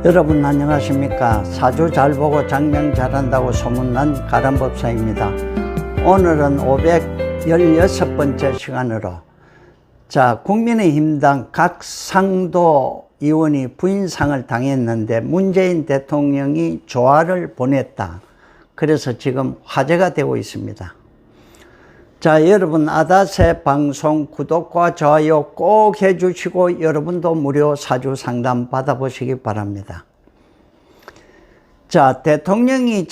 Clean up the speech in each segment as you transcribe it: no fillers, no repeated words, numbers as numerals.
여러분 안녕하십니까. 사주 잘 보고 장명 잘한다고 소문난 가람법사입니다. 오늘은 516번째 시간으로 국민의힘당 각상도 의원이 부인상을 당했는데 문재인 대통령이 조화를 보냈다. 그래서 지금 화제가 되고 있습니다. 여러분 아다새 방송 구독과 좋아요 꼭 해주시고 여러분도 무료 사주 상담 받아보시기 바랍니다. 대통령이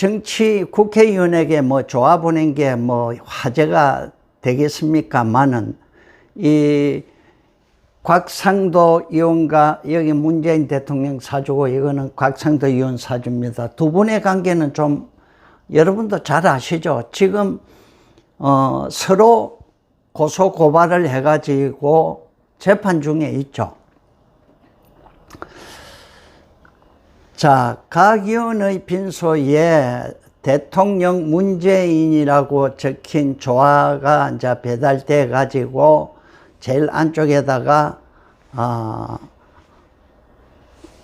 국회의원에게 조화 보낸 게 화제가 되겠습니까만은 이 곽상도 의원과 여기 문재인 대통령 사주고 이거는 곽상도 의원 사주입니다. 두 분의 관계는 좀 여러분도 잘 아시죠? 지금 서로 고소 고발을 해가지고 재판 중에 있죠. 각 의원의 빈소에 대통령 문재인이라고 적힌 조화가 이제 배달돼 가지고 제일 안쪽에다가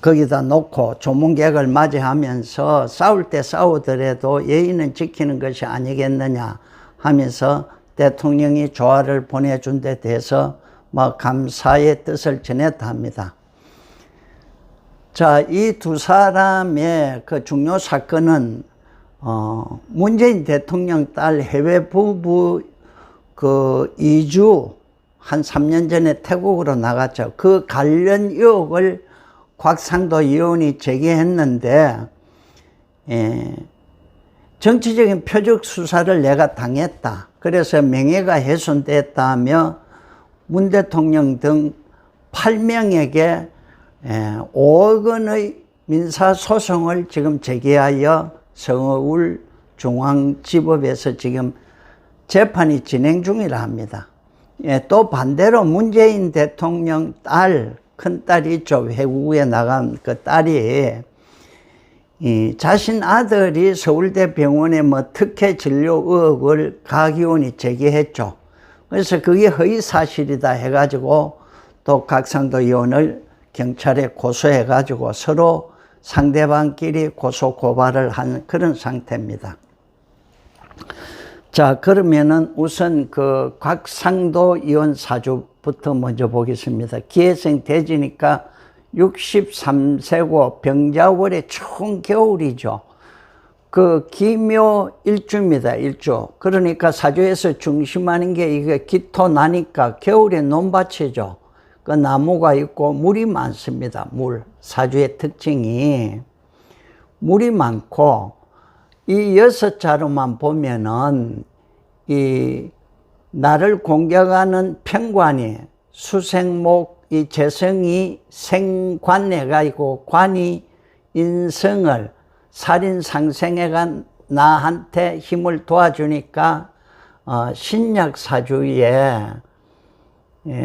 거기다 놓고 조문객을 맞이하면서 싸울 때 싸우더라도 예의는 지키는 것이 아니겠느냐 하면서 대통령이 조화를 보내준 데 대해서 감사의 뜻을 전했다 합니다. 이 두 사람의 그 중요 사건은 문재인 대통령 딸 해외 부부 그 이주 한 3년 전에 태국으로 나갔죠. 그 관련 의혹을 곽상도 의원이 제기했는데 정치적인 표적 수사를 내가 당했다. 그래서 명예가 훼손됐다며 문 대통령 등 8명에게 5억 원의 민사소송을 지금 제기하여 서울중앙지법에서 지금 재판이 진행 중이라 합니다. 또 반대로 문재인 대통령 딸, 큰딸이 있죠. 외국에 나간 그 딸이 자신 아들이 서울대 병원에 특혜 진료 의혹을 각 의원이 제기했죠. 그래서 그게 허위 사실이다 해가지고 또 곽상도 의원을 경찰에 고소해가지고 서로 상대방끼리 고소 고발을 한 그런 상태입니다. 그러면은 우선 그 곽상도 의원 사주부터 먼저 보겠습니다. 기해성 대지니까 63세고 병자월의 추운 겨울이죠. 그 기묘 일주입니다. 일주. 그러니까 사주에서 중심하는 게 이게 기토 나니까 겨울에 논밭이죠. 그 나무가 있고 물이 많습니다. 물. 사주의 특징이 물이 많고 이 6자로만 보면은 이 나를 공격하는 편관이 수생목 이 재성이 생관내가 있고 관이 인성을 살인상생애가 나한테 힘을 도와주니까 신약사주의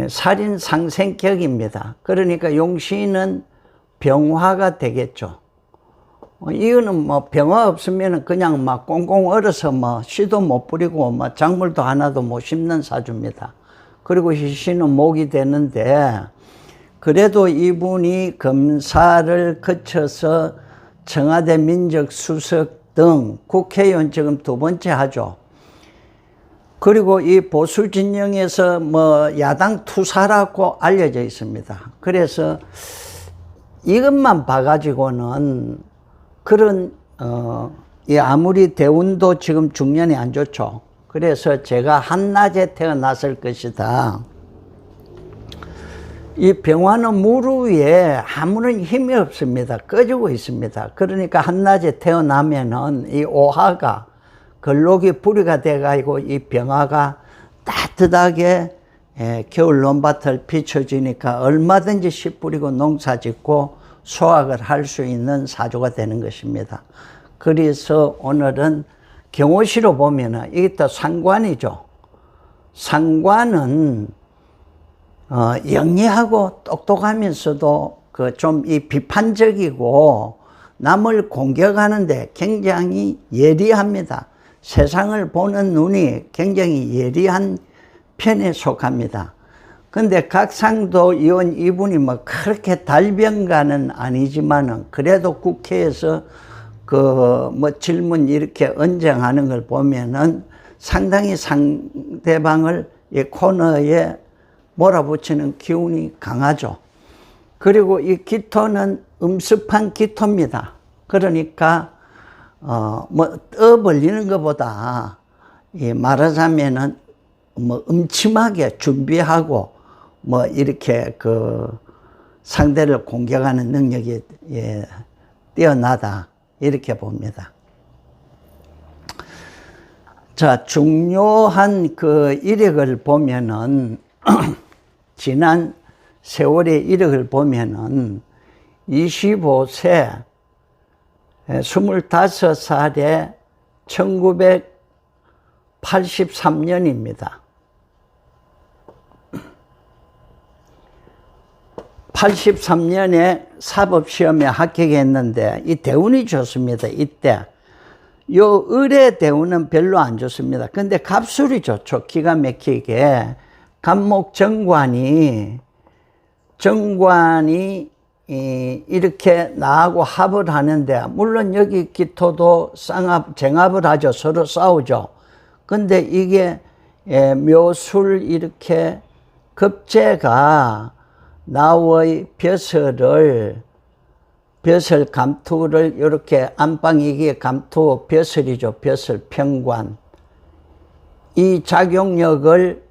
살인상생격입니다. 그러니까 용신은 병화가 되겠죠. 이거는 병화 없으면 그냥 꽁꽁 얼어서 씨도 못 뿌리고 작물도 하나도 못 심는 사주입니다. 그리고 희신은 목이 되는데 그래도 이분이 검사를 거쳐서 청와대 민정수석 등 국회의원 지금 두 번째 하죠. 그리고 이 보수 진영에서 야당 투사라고 알려져 있습니다. 그래서 이것만 봐가지고는 그런 아무리 대운도 지금 중년이 안 좋죠. 그래서 제가 한낮에 태어났을 것이다. 이 병화는 물 위에 아무런 힘이 없습니다. 꺼지고 있습니다. 그러니까 한낮에 태어나면은 이 오화가 걸록이 불이가 돼가지고 이 병화가 따뜻하게 겨울 논밭을 비춰주니까 얼마든지 씨 뿌리고 농사 짓고 수확을 할 수 있는 사주가 되는 것입니다. 그래서 오늘은 경호시로 보면은 이게 또 상관이죠. 상관은 영리하고 똑똑하면서도 좀 이 비판적이고 남을 공격하는데 굉장히 예리합니다. 세상을 보는 눈이 굉장히 예리한 편에 속합니다. 근데 각상도 의원 이분이 뭐 그렇게 달변가는 아니지만은 그래도 국회에서 그 뭐 질문 이렇게 언쟁하는 걸 보면은 상당히 상대방을 이 코너에 몰아붙이는 기운이 강하죠. 그리고 이 기토는 음습한 기토입니다. 그러니까 뭐 떠벌리는 것보다 말하자면은 뭐 음침하게 준비하고 뭐 이렇게 그 상대를 공격하는 능력이 뛰어나다 이렇게 봅니다. 자, 중요한 그 이력을 보면은 지난 세월의 이력을 보면은 25세 25살에 1983년입니다. 83년에 사법시험에 합격했는데 이 대운이 좋습니다. 이때 요 을의 대운은 별로 안 좋습니다. 근데 갑술이 좋죠. 기가 막히게 갑목 정관이 이렇게 나하고 합을 하는데, 물론 여기 기토도 쌍합 정합을 하죠. 서로 싸우죠. 근데 이게 묘술 이렇게 급제가 나의 벼슬 감투를 이렇게 안방이기에 감투 벼슬이죠. 벼슬 평관. 이 작용력을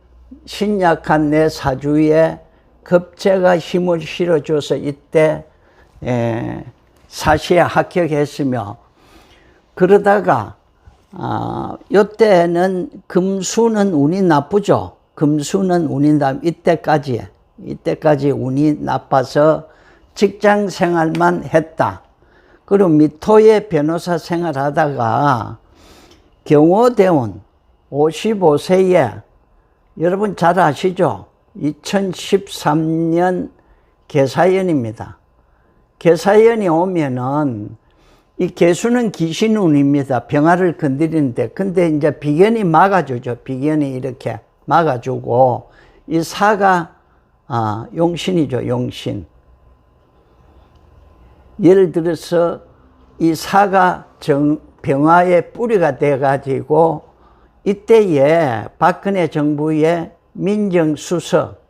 신약한 내 사주에 급제가 힘을 실어줘서 이때 사시에 합격했으며, 그러다가 이때는 금수는 운이 나쁘죠. 금수는 운이 이때까지 운이 나빠서 직장 생활만 했다. 그리고 미토의 변호사 생활하다가 경호대원 55세에 여러분 잘 아시죠? 2013년 개사연입니다. 개사연이 오면은 이 개수는 귀신운입니다. 병화를 건드리는데, 근데 이제 비견이 막아주죠. 비견이 이렇게 막아주고, 이 사가 용신이죠. 용신. 예를 들어서 이 사가 병화의 뿌리가 돼가지고 이때에 박근혜 정부의 민정수석,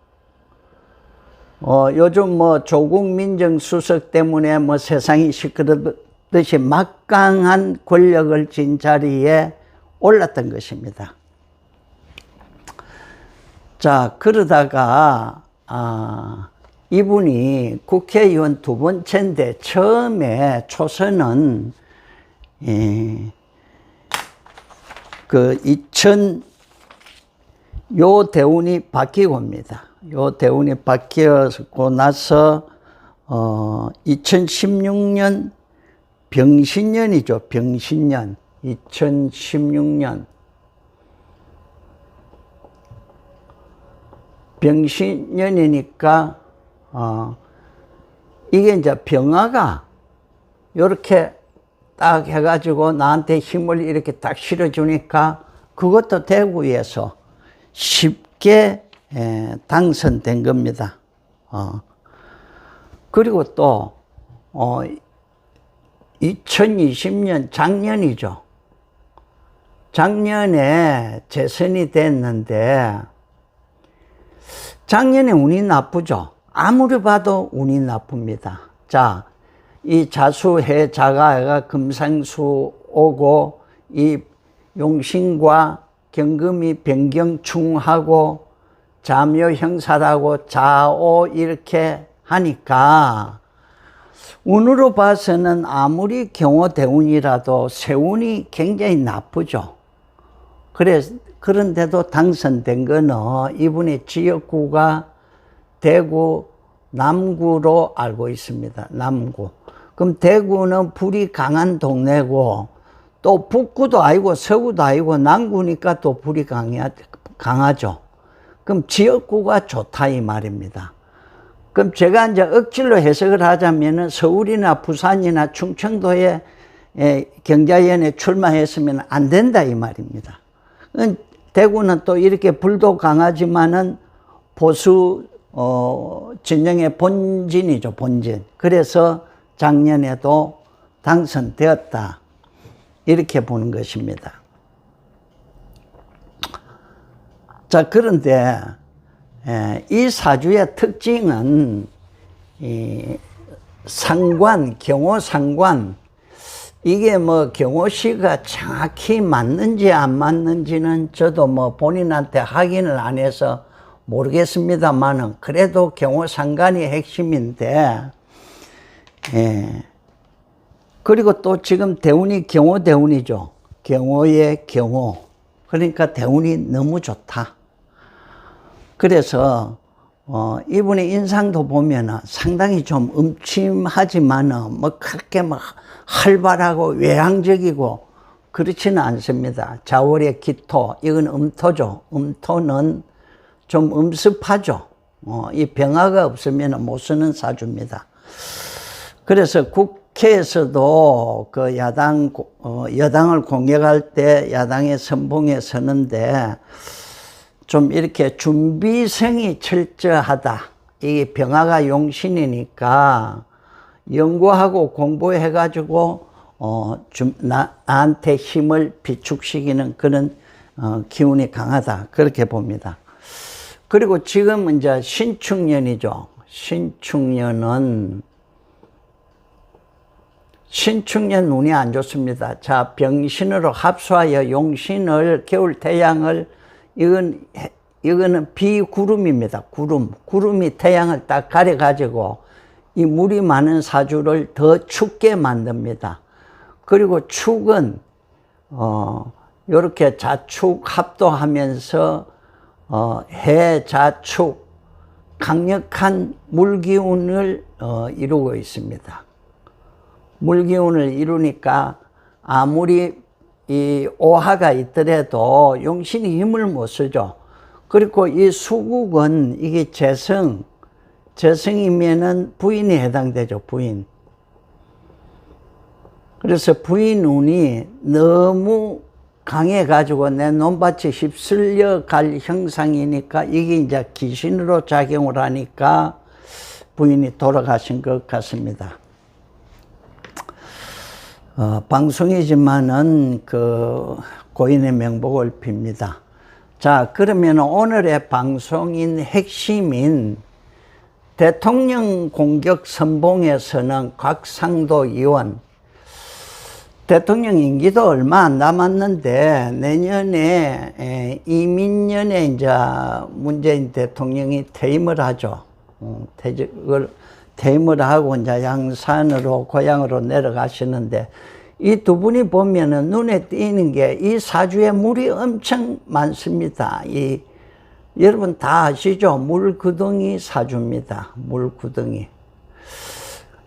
요즘 뭐 조국 민정수석 때문에 뭐 세상이 시끄럽듯이 막강한 권력을 쥔 자리에 올랐던 것입니다. 자, 그러다가 이분이 국회의원 두 번째인데, 처음에 초선은 요 대운이 바뀌고입니다. 요 대운이 바뀌었고 나서 2016년 병신년이죠. 병신년. 2016년 병신년이니까 이게 이제 병화가 요렇게 딱 해가지고 나한테 힘을 이렇게 딱 실어주니까 그것도 대구에서 쉽게 당선된 겁니다. 그리고 또 2020년 작년이죠. 작년에 재선이 됐는데 작년에 운이 나쁘죠. 아무리 봐도 운이 나쁩니다. 자, 이 자수해 자가가 금상수 오고 이 용신과 경금이 변경충하고 자묘 형사라고 자오 이렇게 하니까 운으로 봐서는 아무리 경호대운이라도 세운이 굉장히 나쁘죠. 그런데도 당선된 거는 이분의 지역구가 대구 남구로 알고 있습니다. 남구. 그럼 대구는 불이 강한 동네고, 또 북구도 아니고 서구도 아니고 남구니까 또 불이 강하죠. 그럼 지역구가 좋다 이 말입니다. 그럼 제가 이제 억지로 해석을 하자면은 서울이나 부산이나 충청도에 경자위원회 출마했으면 안 된다 이 말입니다. 대구는 또 이렇게 불도 강하지만은 보수 진영의 본진이죠, 본진. 그래서 작년에도 당선되었다. 이렇게 보는 것입니다. 자, 그런데 이 사주의 특징은 이 상관, 경호상관, 이게 뭐 경호시가 정확히 맞는지 안 맞는지는 저도 뭐 본인한테 확인을 안 해서 모르겠습니다만은 그래도 경호상관이 핵심인데, 그리고 또 지금 대운이 경호대운이죠. 경호의 경호. 그러니까 대운이 너무 좋다. 그래서 이분의 인상도 보면은 상당히 좀 음침하지만은 뭐 그렇게 막 활발하고 외향적이고 그렇지는 않습니다. 자월의 기토, 이건 음토죠. 음토는 좀 음습하죠. 이 병화가 없으면 못 쓰는 사주입니다. 그래서 국회에서도 그 여당을 공격할 때 야당의 선봉에 서는데 좀 이렇게 준비성이 철저하다. 이게 병화가 용신이니까 연구하고 공부해가지고 나한테 힘을 비축시키는 그런 기운이 강하다. 그렇게 봅니다. 그리고 지금은 이제 신축년이죠. 신축년 운이 안 좋습니다. 자, 병신으로 합수하여 용신을, 겨울 태양을, 이거는 비구름입니다. 구름이 태양을 딱 가려가지고 이 물이 많은 사주를 더 춥게 만듭니다. 그리고 축은, 요렇게 자축 합도하면서, 해자축, 강력한 물기운을, 이루고 있습니다. 물기운을 이루니까 아무리 이 오화가 있더라도 용신이 힘을 못 쓰죠. 그리고 이 수국은 이게 재성이면은 부인이 해당되죠, 부인. 그래서 부인 운이 너무 강해가지고 내 논밭이 휩쓸려 갈 형상이니까 이게 이제 귀신으로 작용을 하니까 부인이 돌아가신 것 같습니다. 방송이지만은 그 고인의 명복을 빕니다. 자, 그러면 오늘의 방송인 핵심인 대통령 공격 선봉에서는 곽상도 의원, 대통령 임기도 얼마 안 남았는데 내년에 이민년에 이제 문재인 대통령이 퇴임을 하죠. 퇴임을 하고 이제 양산으로 고향으로 내려가시는데 이 두 분이 보면은 눈에 띄는 게 이 사주에 물이 엄청 많습니다. 여러분 다 아시죠? 물구덩이 사주입니다. 물구덩이.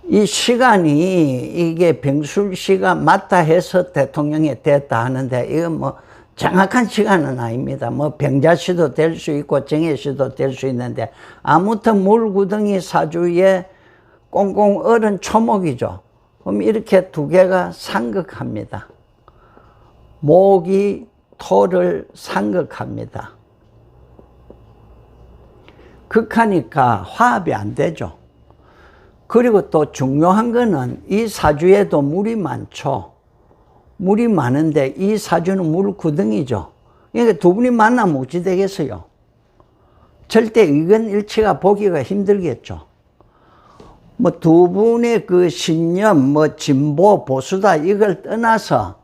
이 시간이 이게 병술시가 맞다 해서 대통령이 됐다 하는데 이건 뭐 정확한 시간은 아닙니다. 뭐 병자시도 될 수 있고 정해시도 될 수 있는데 아무튼 물구덩이 사주에 꽁꽁 얼은 초목이죠. 그럼 이렇게 두 개가 상극합니다. 목이 토를 상극합니다. 극하니까 화합이 안 되죠. 그리고 또 중요한 거는 이 사주에도 물이 많죠. 물이 많은데 이 사주는 물구덩이죠. 그러니까 두 분이 만나면 어찌 되겠어요? 절대 의견 일치가 보기가 힘들겠죠. 뭐 두 분의 그 신념, 뭐 진보, 보수다 이걸 떠나서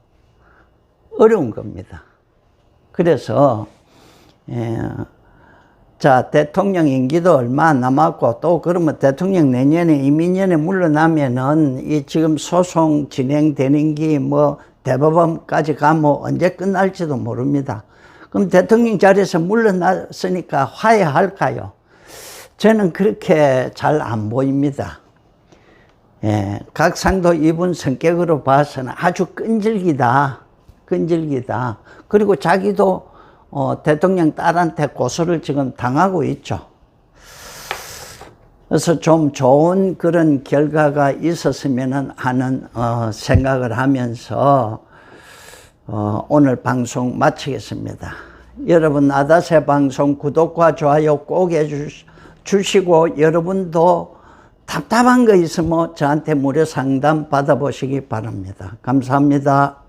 어려운 겁니다. 그래서 자, 대통령 임기도 얼마 안 남았고 또 그러면 대통령 내년에 이민년에 물러나면은 이 지금 소송 진행되는 게 뭐 대법원까지 가면 언제 끝날지도 모릅니다. 그럼 대통령 자리에서 물러났으니까 화해할까요? 저는 그렇게 잘 안 보입니다. 곽상도 이분 성격으로 봐서는 아주 끈질기다. 그리고 자기도 대통령 딸한테 고소를 지금 당하고 있죠. 그래서 좀 좋은 그런 결과가 있었으면 하는 생각을 하면서 오늘 방송 마치겠습니다. 여러분 나다새 방송 구독과 좋아요 꼭 해주시고 여러분도 답답한 거 있으면 저한테 무료 상담 받아보시기 바랍니다. 감사합니다.